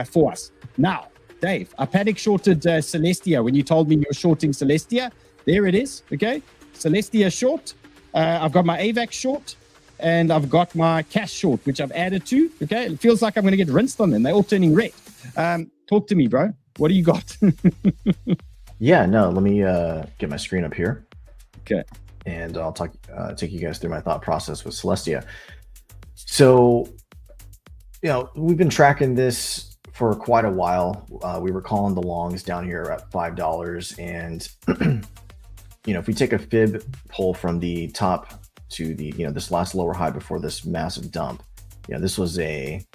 for us. Now, Dave, I panic shorted Celestia when you told me you were shorting Celestia. There it is. Okay, Celestia short. I've got my AVAX short, and I've got my cash short, which I've added to. Okay, it feels like I'm going to get rinsed on them. They're all turning red. Talk to me, bro. What do you got? Yeah, no, let me get my screen up here. Okay. And I'll take you guys through my thought process with Celestia. So, you know, we've been tracking this for quite a while. We were calling the longs down here at $5, and if we take a fib pull from the top to the this last lower high before this massive dump, this was a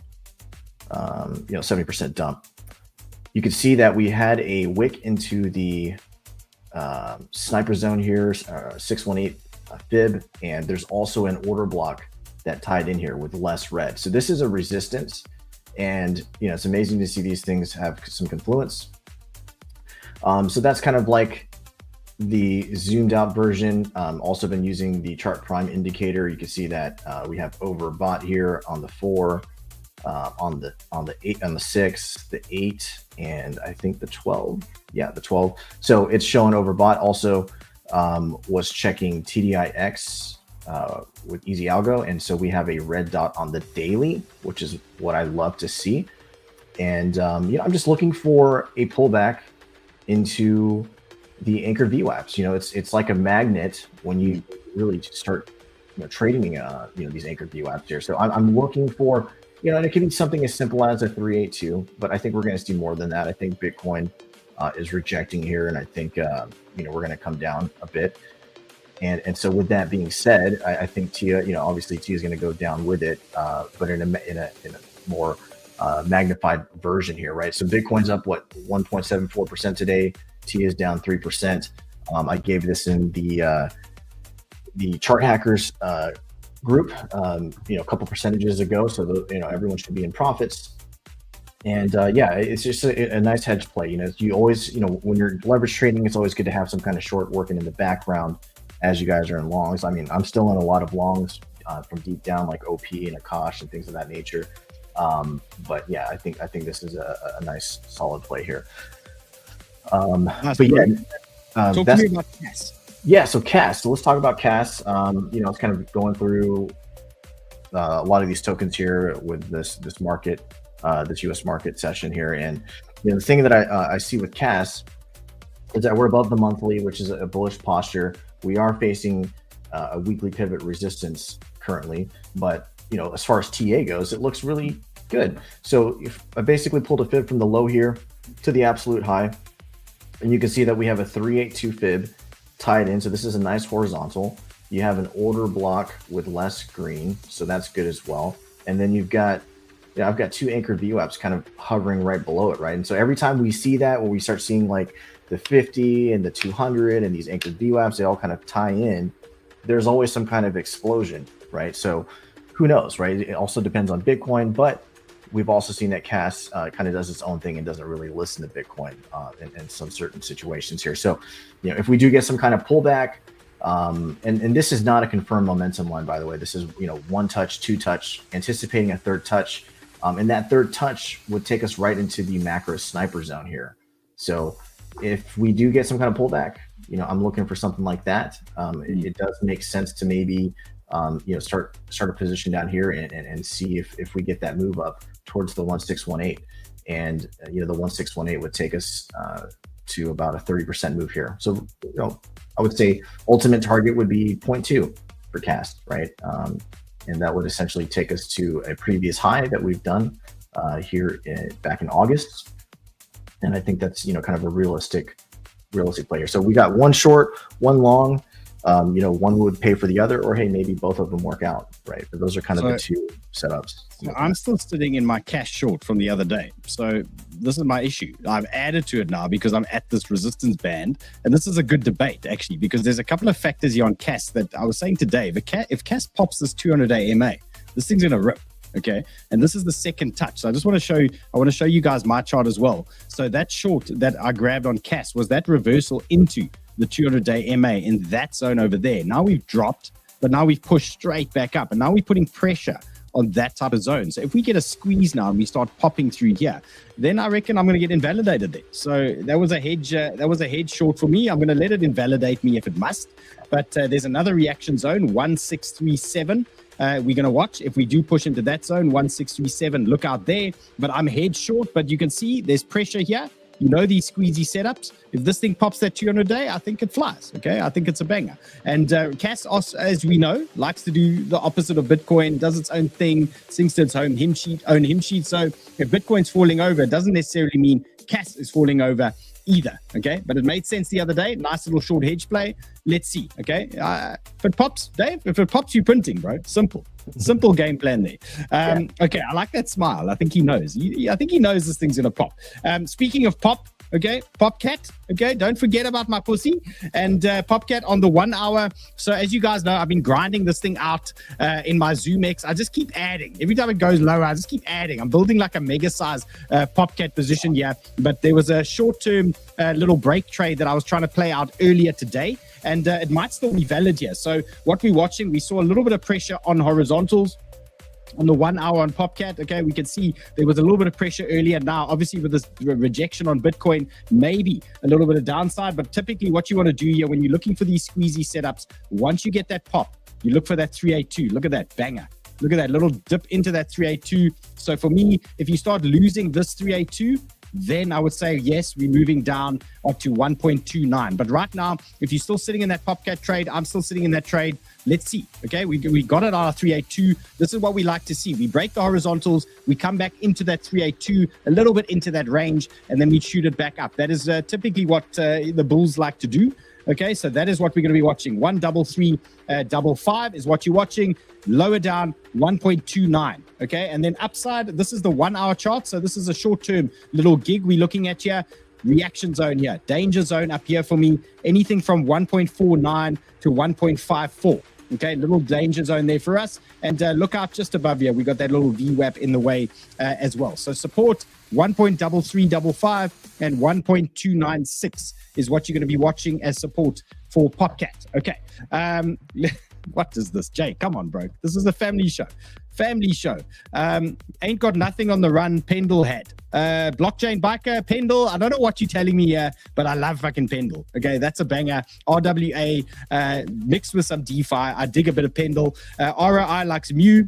70% dump. You could see that we had a wick into the sniper zone here, 618 fib, and there's also an order block that tied in here with less red. So this is a resistance, and it's amazing to see these things have some confluence. So that's kind of like the zoomed out version. Also been using the chart prime indicator. You can see that we have overbought here on the 4, on the 8, on the 6, the 8, and I think the 12. Yeah, the 12. So it's showing overbought. Also was checking TDIX with easy algo, and so we have a red dot on the daily, which is what I love to see. And I'm just looking for a pullback into the anchored VWAPs. It's like a magnet when you really start trading these anchored VWAPs here. So I'm looking for and it could be something as simple as a 382, but I think we're going to see more than that. I think Bitcoin is rejecting here, and I think we're going to come down a bit. And so with that being said, I think TIA, obviously TIA is going to go down with it, but in a more magnified version here, right? So Bitcoin's up 1.74% today. TIA is down 3%. I gave this in the chart hackers group, a couple percentages ago. So everyone should be in profits. And it's just a nice hedge play. You always, when you're leverage trading, it's always good to have some kind of short working in the background as you guys are in longs. I mean, I'm still in a lot of longs from deep down, like OP and Akash and things of that nature. But yeah, I think this is a nice solid play here. Talk to me about CAS. Yeah, so CAS. So let's talk about CAS. It's kind of going through a lot of these tokens here with this market, this U.S. market session here. And the thing that I see with CAS is that we're above the monthly, which is a bullish posture. We are facing a weekly pivot resistance currently, but as far as TA goes, it looks really good. So if I basically pulled a fib from the low here to the absolute high, and you can see that we have a 382 fib tied in. So this is a nice horizontal. You have an order block with less green, so that's good as well. And then you've got, I've got 2 anchored VWAPs kind of hovering right below it, right? And so every time we see that, when we start seeing like the 50 and the 200 and these anchored VWAPs, they all kind of tie in, there's always some kind of explosion, right? So who knows, right? It also depends on Bitcoin, but we've also seen that CAS kind of does its own thing and doesn't really listen to Bitcoin in some certain situations here. So, if we do get some kind of pullback, and this is not a confirmed momentum line, by the way, this is, 1 touch, 2 touch, anticipating a 3rd touch. And that 3rd touch would take us right into the macro sniper zone here. So if we do get some kind of pullback, I'm looking for something like that. It does make sense to maybe, start a position down here and see if we get that move up towards the 1618, and the 1618 would take us to about a 30% move here. So I would say ultimate target would be 0.2 for CAS, right? And that would essentially take us to a previous high that we've done here back in August. And I think that's kind of a realistic player. So we got 1 short, 1 long. One would pay for the other, or hey, maybe both of them work out, right? But those are kind of the 2 setups. So I'm still sitting in my cash short from the other day. So this is my issue. I've added to it now because I'm at this resistance band, and this is a good debate actually, because there's a couple of factors here on CAS that I was saying today. If CAS pops this 200-day MA, this thing's gonna rip. Okay, and this is the 2nd touch. So I just want to show you guys my chart as well. So that short that I grabbed on CAS was that reversal into the 200-day MA in that zone over there. Now we've dropped, but now we've pushed straight back up, and now we're putting pressure on that type of zone. So if we get a squeeze now and we start popping through here, then I reckon I'm going to get invalidated there. So that was a hedge short for me. I'm going to let it invalidate me if it must. But there's another reaction zone, 1637. We're going to watch. If we do push into that zone, 1637, look out there. But I'm hedge short, but you can see there's pressure here. You know these squeezy setups. If this thing pops that 200-day, I think it flies. Okay, I think it's a banger. And 𝗏𝗏, as we know, likes to do the opposite of Bitcoin, does its own thing, sings to its own hymn sheet. So if Bitcoin's falling over, it doesn't necessarily mean 𝗏𝗏 is falling over either. Okay, but it made sense the other day. Nice little short hedge play. Let's see. Okay, if it pops, Dave, if it pops, you're printing, bro. Simple game plan there. Okay, I like that smile. I think he knows. I think he knows this thing's gonna pop. Speaking of pop, okay, Popcat, okay, don't forget about my pussy. And Popcat on the 1 hour. So as you guys know, I've been grinding this thing out in my ZoomX. I just keep adding. Every time it goes lower, I just keep adding. I'm building like a mega size Popcat position here. But there was a short-term little break trade that I was trying to play out earlier today. And it might still be valid here. So what we're watching, we saw a little bit of pressure on horizontals on the 1 hour on Popcat. Okay, we can see there was a little bit of pressure earlier. Now, obviously, with this rejection on Bitcoin, maybe a little bit of downside. But typically, what you want to do here when you're looking for these squeezy setups, once you get that pop, you look for that 382. Look at that banger. Look at that little dip into that 382. So for me, if you start losing this 382, then I would say, yes, we're moving down up to 1.29. But right now, if you're still sitting in that Popcat trade, I'm still sitting in that trade. Let's see. Okay, we got it on our 382. This is what we like to see. We break the horizontals. We come back into that 382, a little bit into that range, and then we shoot it back up. That is typically what the bulls like to do. Okay, so that is what we're going to be watching. 133.55 is what you're watching. Lower down 1.29. Okay, and then upside, this is the 1 hour chart. So this is a short-term little gig we're looking at here. Reaction zone here, danger zone up here for me. Anything from 1.49 to 1.54. Okay, little danger zone there for us. And look out just above here. We got that little VWAP in the way as well. So support 1.3355 and 1.296 is what you're going to be watching as support for Popcat. Okay. What is this, Jay? Come on, bro. This is a family show. Ain't got nothing on the run. Pendle had. Blockchain biker, Pendle. I don't know what you're telling me here, but I love fucking Pendle. Okay, that's a banger. RWA mixed with some DeFi. I dig a bit of Pendle. ROI likes Mu.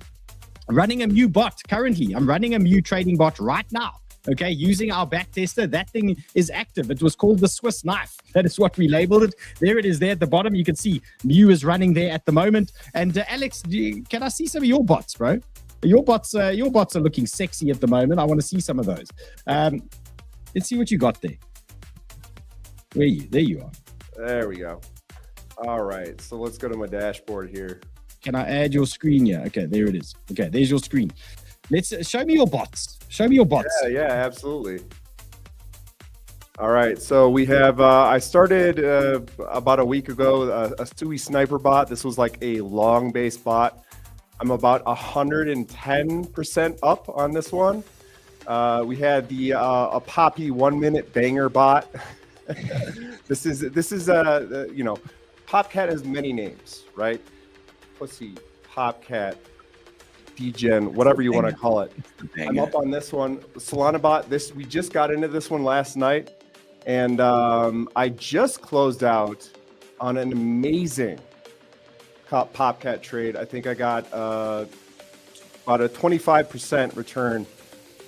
Running a Mu bot currently. I'm running a Mu trading bot right now. Okay, using our back tester. That thing is active. It was called the Swiss knife. That is what we labeled it. There it is there at the bottom. You can see Mu is running there at the moment. And Alex, can I see some of your bots, bro? Your bots are looking sexy at the moment. I want to see some of those. Let's see what you got there. Where are you? There you are. There we go. All right, so let's go to my dashboard here. Can I add your screen? Yeah, okay, there it is. Okay, there's your screen. Let's show me your bots. Show me your bots. Yeah, absolutely. All right, so we have, I started about a week ago, a 𝗬𝗎 sniper bot. This was like a long base bot. I'm about 110% up on this one. We had the a Poppy 1 minute banger bot. This is you know, Popcat has many names, right? Pussy, Popcat, DGen, whatever you want to call it. I'm up on this one. Solana bot, we just got into this one last night, and I just closed out on an amazing Popcat trade. I think I got about a 25% return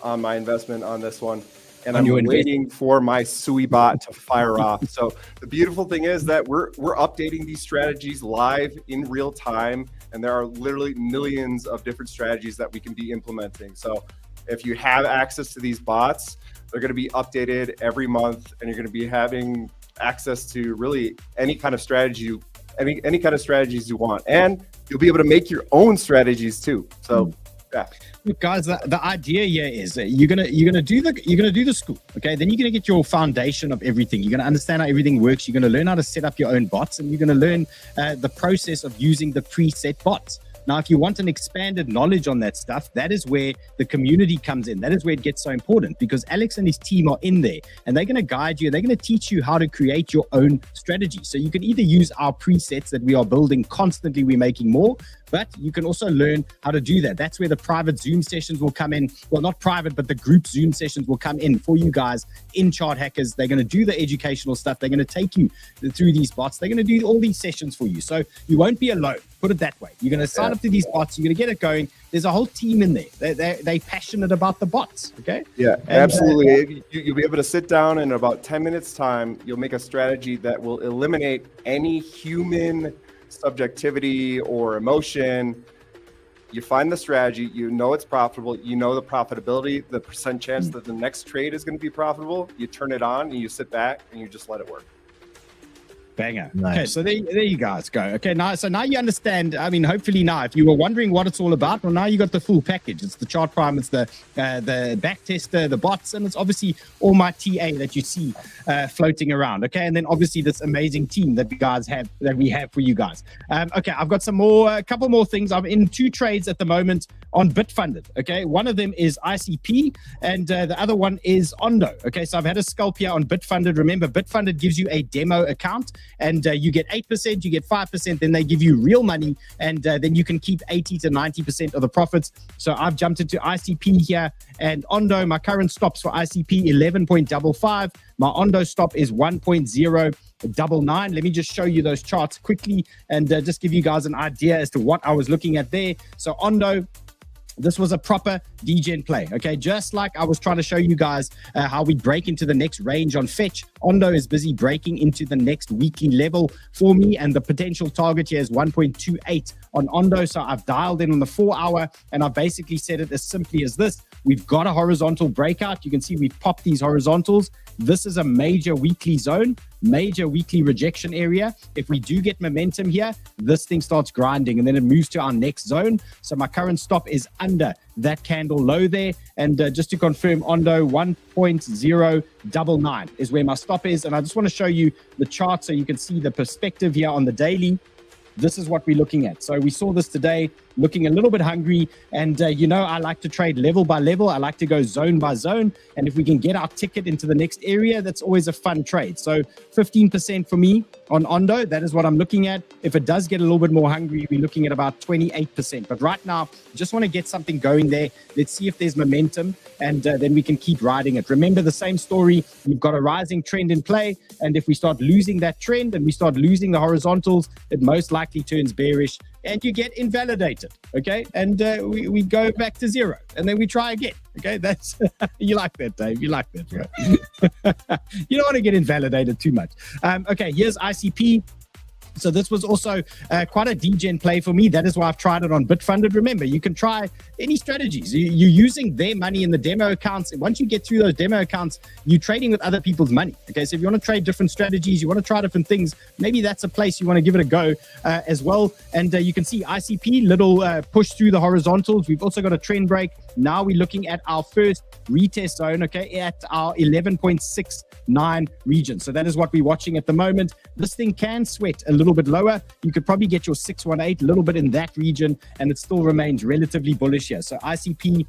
on my investment on this one. And I'm waiting for my 𝗬𝗎 bot to fire off. So the beautiful thing is that we're updating these strategies live in real time, and there are literally millions of different strategies that we can be implementing. So if you have access to these bots, they're going to be updated every month, and you're going to be having access to really any kind of strategy, any kind of strategies you want, and you'll be able to make your own strategies too. So. Yeah. Look, guys, the idea here is that you're gonna do the school, okay? Then you're gonna get your foundation of everything. You're gonna understand how everything works. You're gonna learn how to set up your own bots, and you're gonna learn the process of using the preset bots. Now, if you want an expanded knowledge on that stuff, that is where the community comes in. That is where it gets so important, because Alex and his team are in there, and they're going to guide you. They're going to teach you how to create your own strategy. So you can either use our presets that we are building constantly. We're making more, but you can also learn how to do that. That's where the private Zoom sessions will come in. Well, not private, but the group Zoom sessions will come in for you guys in Chart Hackers. They're going to do the educational stuff. They're going to take you through these bots. They're going to do all these sessions for you. So you won't be alone. Put it that way. You're going to sign up to these bots. You're going to get it going. There's a whole team in there. They're passionate about the bots. Okay. Yeah, absolutely. You'll be able to sit down in about 10 minutes time. You'll make a strategy that will eliminate any human subjectivity or emotion. You find the strategy, you know it's profitable, you know the profitability, the percent chance that the next trade is going to be profitable. You turn it on and you sit back and you just let it work. Banger. Nice. Okay, so there you guys go. Okay, now you understand. I mean, hopefully now, if you were wondering what it's all about, well, now you got the full package. It's the chart prime, it's the back tester, the bots, and it's obviously all my TA that you see floating around. Okay, and then obviously this amazing team that we have for you guys. Okay, I've got a couple more things. I'm in 2 trades at the moment on Bitfunded. Okay, one of them is ICP, and the other one is Ondo. Okay, so I've had a scalp here on Bitfunded. Remember, Bitfunded gives you a demo account, and you get 8%, you get 5%, then they give you real money, and then you can keep 80 to 90% of the profits. So I've jumped into ICP here, and Ondo, my current stops for ICP, 11.55. My Ondo stop is 1.099. Let me just show you those charts quickly and just give you guys an idea as to what I was looking at there. So Ondo, this was a proper degen play, okay? Just like I was trying to show you guys how we break into the next range on Fetch, Ondo is busy breaking into the next weekly level for me, and the potential target here is 1.28 on Ondo. So I've dialed in on the 4 hour, and I've basically said it as simply as this. We've got a horizontal breakout. You can see we've popped these horizontals. This is a major weekly zone, major weekly rejection area. If we do get momentum here, this thing starts grinding and then it moves to our next zone. So my current stop is under that candle low there. And just to confirm, Ondo 1.099 is where my stop is. And I just want to show you the chart so you can see the perspective here on the daily. This is what we're looking at. So we saw this today, looking a little bit hungry. And, I like to trade level by level. I like to go zone by zone. And if we can get our ticket into the next area, that's always a fun trade. So 15% for me on Ondo, that is what I'm looking at. If it does get a little bit more hungry, we're looking at about 28%. But right now, just want to get something going there. Let's see if there's momentum, and then we can keep riding it. Remember the same story. We've got a rising trend in play. And if we start losing that trend and we start losing the horizontals, it most likely turns bearish and you get invalidated. Okay. And we go back to zero and then we try again. Okay. That's, you like that, Dave. You like that, right? You don't want to get invalidated too much. Okay. Here's ICP. So this was also quite a degen play for me. That is why I've tried it on Bitfunded. Remember, you can try any strategies. You're using their money in the demo accounts. And once you get through those demo accounts, you're trading with other people's money. Okay, so if you want to trade different strategies, you want to try different things, maybe that's a place you want to give it a go as well. And you can see ICP, little push through the horizontals. We've also got a trend break. Now we're looking at our first retest zone, okay, at our 11.69 region. So that is what we're watching at the moment. This thing can sweat a little bit lower. You could probably get your 618 a little bit in that region, and it still remains relatively bullish here. So ICP,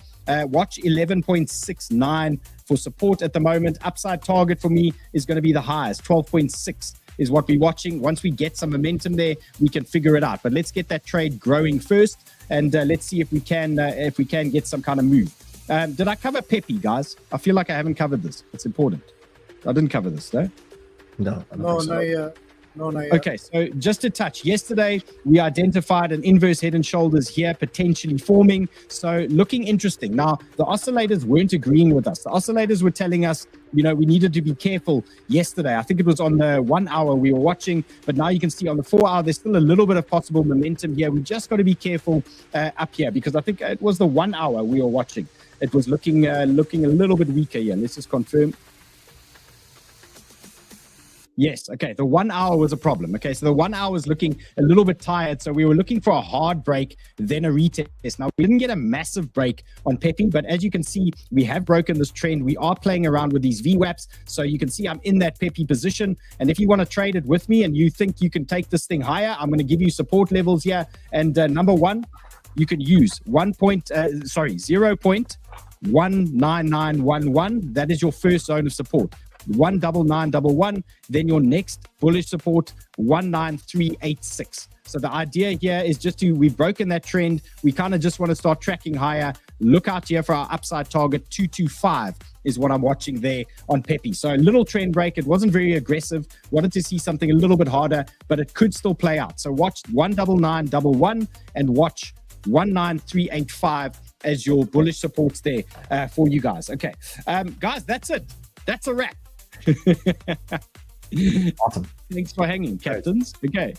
watch 11.69 for support at the moment. Upside target for me is going to be the highest, 12.6 is what we're watching. Once we get some momentum there, we can figure it out. But let's get that trade growing first, and let's see if we can get some kind of move. Did I cover Pepe, guys? I feel like I haven't covered this. It's important. I didn't cover this, though. No, not yet. No, not yet. Okay, so just to touch, yesterday we identified an inverse head and shoulders here potentially forming. So looking interesting. Now, the oscillators weren't agreeing with us. The oscillators were telling us, we needed to be careful yesterday. I think it was on the 1 hour we were watching, but now you can see on the 4 hour, there's still a little bit of possible momentum here. We just got to be careful up here, because I think it was the 1 hour we were watching. It was looking a little bit weaker here. Let's just confirm. Yes, okay, the 1 hour was a problem. Okay, so the 1 hour was looking a little bit tired, so we were looking for a hard break, then a retest. Now, we didn't get a massive break on Pepe, but as you can see, we have broken this trend. We are playing around with these VWAPs, so you can see I'm in that Pepe position, and if you want to trade it with me and you think you can take this thing higher, I'm going to give you support levels here, and number one, you can use 0.19911. That is your first zone of support. 19911, then your next bullish support 19386. So the idea here is just we've broken that trend. We kind of just want to start tracking higher. Look out here for our upside target. 225 is what I'm watching there on Pepe. So a little trend break. It wasn't very aggressive. Wanted to see something a little bit harder, but it could still play out. So watch 19911 and watch 19385 as your bullish supports there for you guys. Okay, guys, that's it. That's a wrap. Awesome. Thanks for hanging, captains. Okay.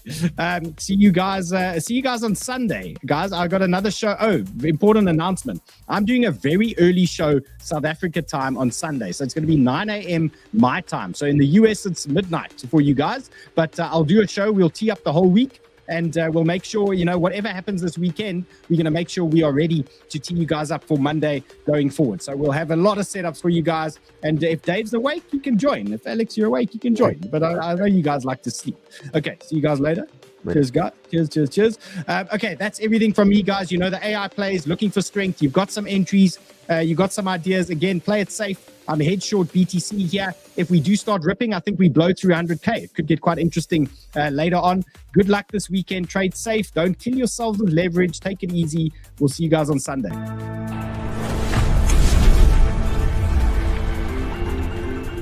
See you guys on Sunday. Guys, I got another show. Oh, important announcement. I'm doing a very early show, South Africa time on Sunday. So it's going to be 9 a.m. my time. So in the US, it's midnight for you guys. But I'll do a show. We'll tee up the whole week. And we'll make sure, whatever happens this weekend, we're going to make sure we are ready to tee you guys up for Monday going forward. So we'll have a lot of setups for you guys. And if Dave's awake, you can join. If Alex, you're awake, you can join. But I know you guys like to sleep. Okay, see you guys later. Cheers, guys. Cheers. Okay, that's everything from me, guys. The AI plays, looking for strength. You've got some entries. You've got some ideas. Again, play it safe. I'm head short BTC here. If we do start ripping, I think we blow through 100K. It could get quite interesting later on. Good luck this weekend. Trade safe. Don't kill yourselves with leverage. Take it easy. We'll see you guys on Sunday.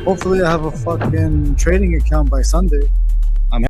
Hopefully I have a fucking trading account by Sunday.